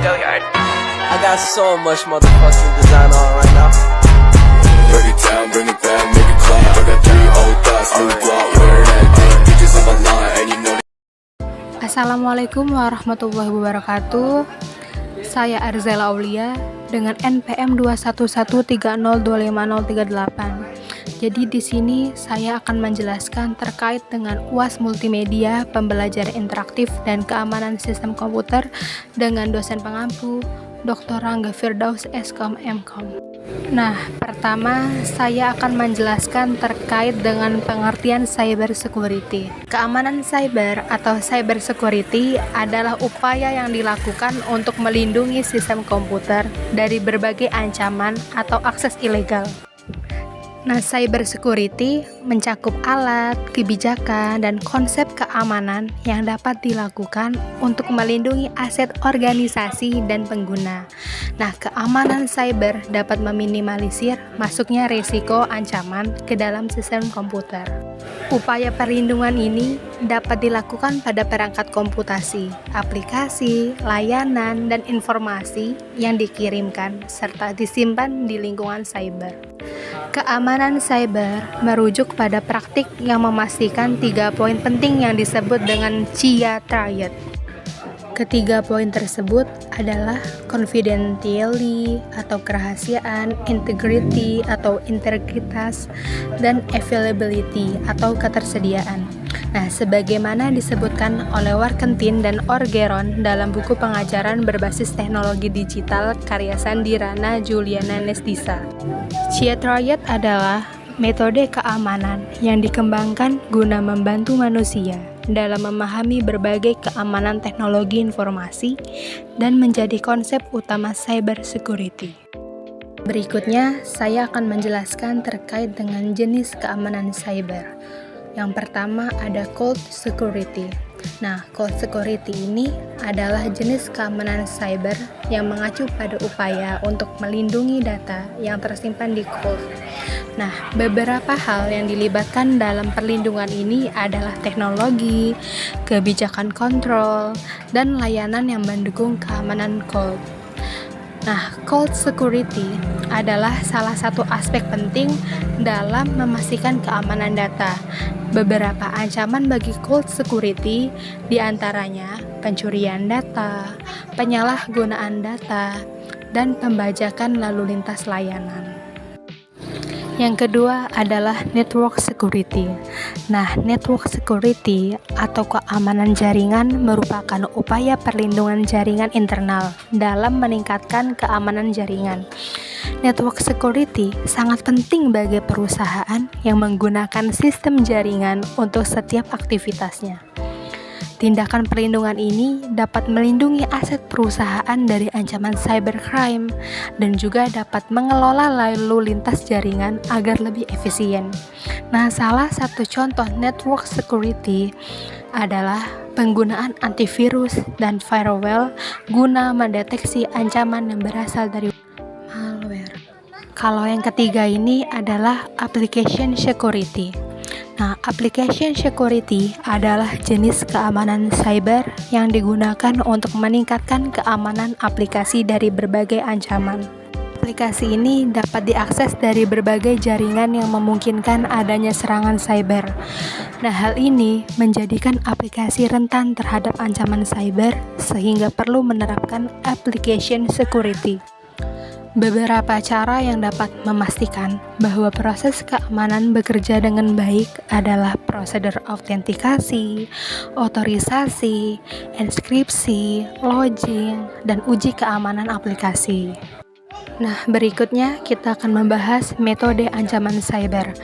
I got so much motherfucking design on right now. Break it down, bring it back, make it clap. I got 3 old thoughts, new block, wear that thing. Bitches on my line, and you know. Assalamualaikum warahmatullahi wabarakatuh. Saya Arzela Aulia dengan NPM 2113025038. Jadi di sini saya akan menjelaskan terkait dengan UAS Multimedia, Pembelajaran Interaktif dan Keamanan Sistem Komputer dengan dosen pengampu Dr. Rangga Firdaus Skom Mkom. Nah, pertama saya akan menjelaskan terkait dengan pengertian cyber security. Keamanan cyber atau cyber security adalah upaya yang dilakukan untuk melindungi sistem komputer dari berbagai ancaman atau akses ilegal. Nah, cyber security mencakup alat, kebijakan, dan konsep keamanan yang dapat dilakukan untuk melindungi aset organisasi dan pengguna. Nah, keamanan cyber dapat meminimalisir masuknya risiko ancaman ke dalam sistem komputer. Upaya perlindungan ini dapat dilakukan pada perangkat komputasi, aplikasi, layanan, dan informasi yang dikirimkan serta disimpan di lingkungan cyber. Keamanan cyber merujuk pada praktik yang memastikan 3 poin penting yang disebut dengan CIA Triad. Ketiga poin tersebut adalah confidentiality atau kerahasiaan, integrity atau integritas, dan availability atau ketersediaan. Nah, sebagaimana disebutkan oleh Warkentin dan Orgeron dalam buku pengajaran berbasis teknologi digital karya Sandirana Juliana Nestisa. CIA Triad adalah metode keamanan yang dikembangkan guna membantu manusia dalam memahami berbagai keamanan teknologi informasi dan menjadi konsep utama cyber security. Berikutnya, saya akan menjelaskan terkait dengan jenis keamanan cyber. Yang pertama ada cold security. Nah, cold security ini adalah jenis keamanan cyber yang mengacu pada upaya untuk melindungi data yang tersimpan di cold. Nah, beberapa hal yang dilibatkan dalam perlindungan ini adalah teknologi, kebijakan kontrol, dan layanan yang mendukung keamanan cold. Nah, cold security adalah salah satu aspek penting dalam memastikan keamanan data. Beberapa ancaman bagi cold security diantaranya pencurian data, penyalahgunaan data, dan pembajakan lalu lintas layanan. Yang kedua adalah network security. Nah, network security atau keamanan jaringan merupakan upaya perlindungan jaringan internal dalam meningkatkan keamanan jaringan. Network security sangat penting bagi perusahaan yang menggunakan sistem jaringan untuk setiap aktivitasnya. Tindakan perlindungan ini dapat melindungi aset perusahaan dari ancaman cybercrime dan juga dapat mengelola lalu lintas jaringan agar lebih efisien. Nah, salah satu contoh network security adalah penggunaan antivirus dan firewall guna mendeteksi ancaman yang berasal dari malware. Kalau yang ketiga ini adalah application security. Nah, application security adalah jenis keamanan cyber yang digunakan untuk meningkatkan keamanan aplikasi dari berbagai ancaman. Aplikasi ini dapat diakses dari berbagai jaringan yang memungkinkan adanya serangan cyber. Nah, hal ini menjadikan aplikasi rentan terhadap ancaman cyber sehingga perlu menerapkan application security. Beberapa cara yang dapat memastikan bahwa proses keamanan bekerja dengan baik adalah prosedur autentikasi, otorisasi, enkripsi, logging, dan uji keamanan aplikasi. Nah, berikutnya kita akan membahas metode ancaman cyber.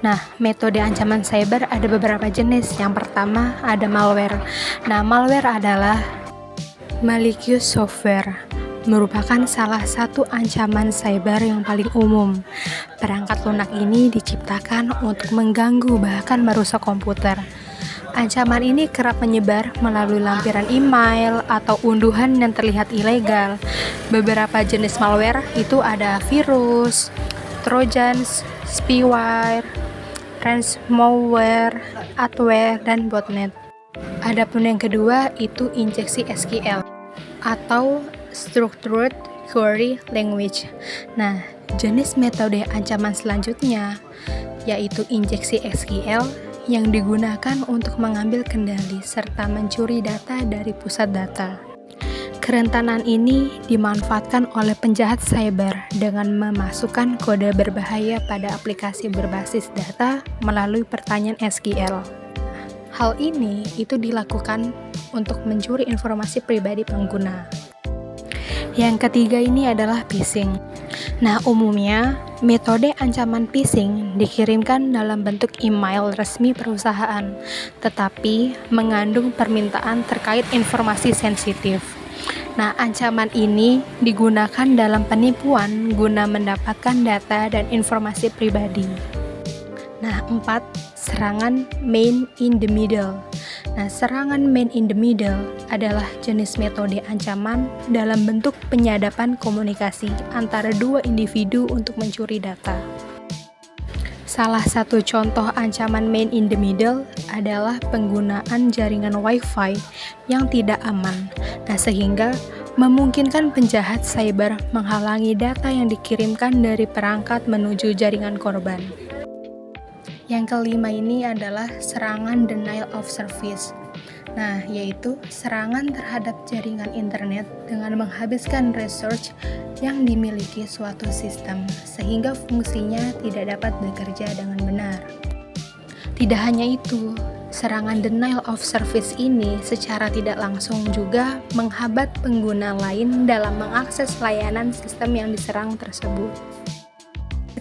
Nah, metode ancaman cyber ada beberapa jenis. Yang pertama ada malware. Nah, malware adalah malicious software. Merupakan salah satu ancaman cyber yang paling umum. Perangkat lunak ini diciptakan untuk mengganggu bahkan merusak komputer. Ancaman ini kerap menyebar melalui lampiran email atau unduhan yang terlihat ilegal. Beberapa jenis malware itu ada virus, trojans, spyware, ransomware, adware, dan botnet. Adapun yang kedua itu injeksi SQL atau Structured Query Language. Nah, jenis metode ancaman selanjutnya yaitu injeksi SQL yang digunakan untuk mengambil kendali serta mencuri data dari pusat data. Kerentanan ini dimanfaatkan oleh penjahat cyber dengan memasukkan kode berbahaya pada aplikasi berbasis data melalui pertanyaan SQL. Hal ini itu dilakukan untuk mencuri informasi pribadi pengguna. Yang ketiga ini adalah phishing. Nah, umumnya metode ancaman phishing dikirimkan dalam bentuk email resmi perusahaan, tetapi mengandung permintaan terkait informasi sensitif. Nah, ancaman ini digunakan dalam penipuan guna mendapatkan data dan informasi pribadi. Nah, 4. Serangan man in the middle. Nah, serangan man in the middle adalah jenis metode ancaman dalam bentuk penyadapan komunikasi antara dua individu untuk mencuri data. Salah satu contoh ancaman man in the middle adalah penggunaan jaringan Wi-Fi yang tidak aman. Nah, sehingga memungkinkan penjahat cyber menghalangi data yang dikirimkan dari perangkat menuju jaringan korban. Yang kelima ini adalah serangan denial of service. Nah, yaitu serangan terhadap jaringan internet dengan menghabiskan resource yang dimiliki suatu sistem sehingga fungsinya tidak dapat bekerja dengan benar. Tidak hanya itu, serangan denial of service ini secara tidak langsung juga menghambat pengguna lain dalam mengakses layanan sistem yang diserang tersebut.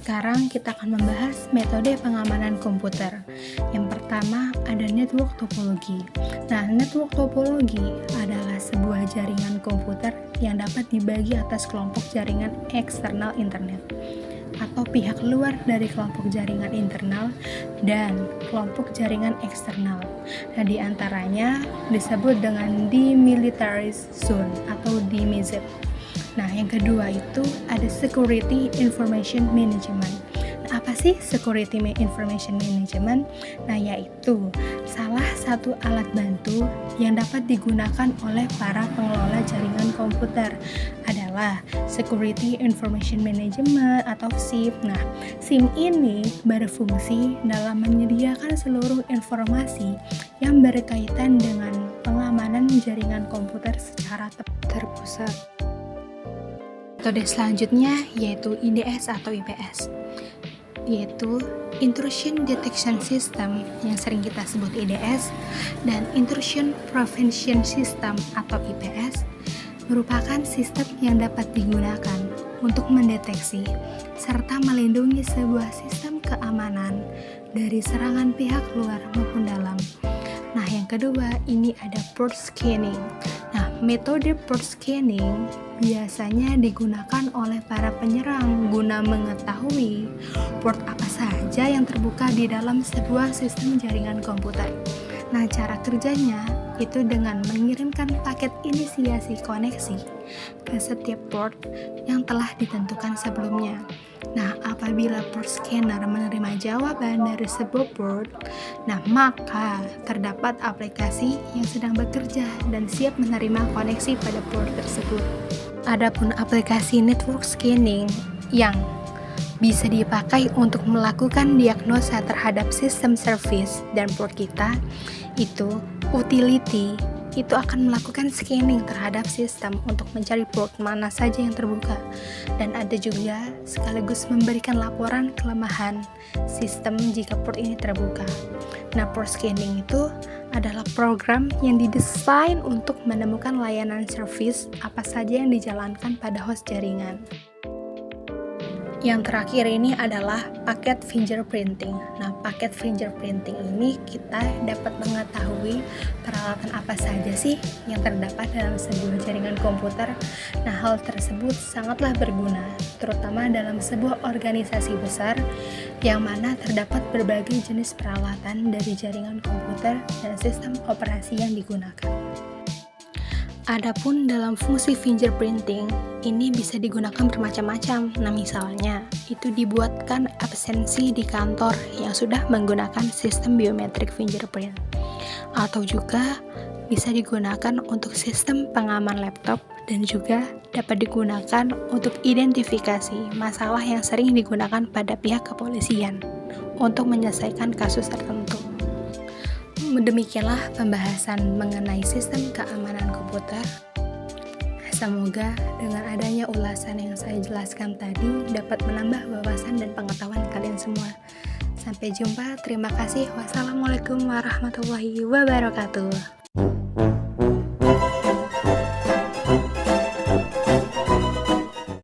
Sekarang kita akan membahas metode pengamanan komputer. Yang pertama ada network topologi. Nah, network topologi adalah sebuah jaringan komputer yang dapat dibagi atas kelompok jaringan eksternal internet atau pihak luar dari kelompok jaringan internal dan kelompok jaringan eksternal. Nah, di antaranya disebut dengan demilitarized zone atau DMZ. Nah, yang kedua itu ada Security Information Management. Nah, apa sih Security Information Management? Nah, yaitu salah satu alat bantu yang dapat digunakan oleh para pengelola jaringan komputer adalah Security Information Management atau SIM. Nah, SIM ini berfungsi dalam menyediakan seluruh informasi yang berkaitan dengan pengamanan jaringan komputer secara terpusat. Metode selanjutnya yaitu IDS atau IPS, yaitu Intrusion Detection System yang sering kita sebut IDS, dan Intrusion Prevention System atau IPS merupakan sistem yang dapat digunakan untuk mendeteksi serta melindungi sebuah sistem keamanan dari serangan pihak luar maupun dalam. Nah, yang kedua ini ada port scanning. Nah, metode port scanning biasanya digunakan oleh para penyerang guna mengetahui port apa saja yang terbuka di dalam sebuah sistem jaringan komputer. Nah, cara kerjanya itu dengan mengirimkan paket inisiasi koneksi ke setiap port yang telah ditentukan sebelumnya. Nah, apabila port scanner menerima jawaban dari sebuah port, nah maka terdapat aplikasi yang sedang bekerja dan siap menerima koneksi pada port tersebut. Adapun aplikasi network scanning yang bisa dipakai untuk melakukan diagnosa terhadap sistem service dan port kita, itu utility itu akan melakukan scanning terhadap sistem untuk mencari port mana saja yang terbuka, dan ada juga sekaligus memberikan laporan kelemahan sistem jika port ini terbuka. Nah, port scanning itu adalah program yang didesain untuk menemukan layanan service apa saja yang dijalankan pada host jaringan. Yang terakhir ini adalah paket fingerprinting. Nah, paket fingerprinting ini kita dapat mengetahui peralatan apa saja sih yang terdapat dalam sebuah jaringan komputer. Nah, hal tersebut sangatlah berguna, terutama dalam sebuah organisasi besar yang mana terdapat berbagai jenis peralatan dari jaringan komputer dan sistem operasi yang digunakan. Adapun dalam fungsi fingerprinting, ini bisa digunakan bermacam-macam. Nah, misalnya, itu dibuatkan absensi di kantor yang sudah menggunakan sistem biometrik fingerprint. Atau juga bisa digunakan untuk sistem pengaman laptop dan juga dapat digunakan untuk identifikasi masalah yang sering digunakan pada pihak kepolisian untuk menyelesaikan kasus tertentu. Demikianlah pembahasan mengenai sistem keamanan komputer. Semoga dengan adanya ulasan yang saya jelaskan tadi dapat menambah wawasan dan pengetahuan kalian semua. Sampai jumpa, terima kasih. Wassalamualaikum warahmatullahi wabarakatuh.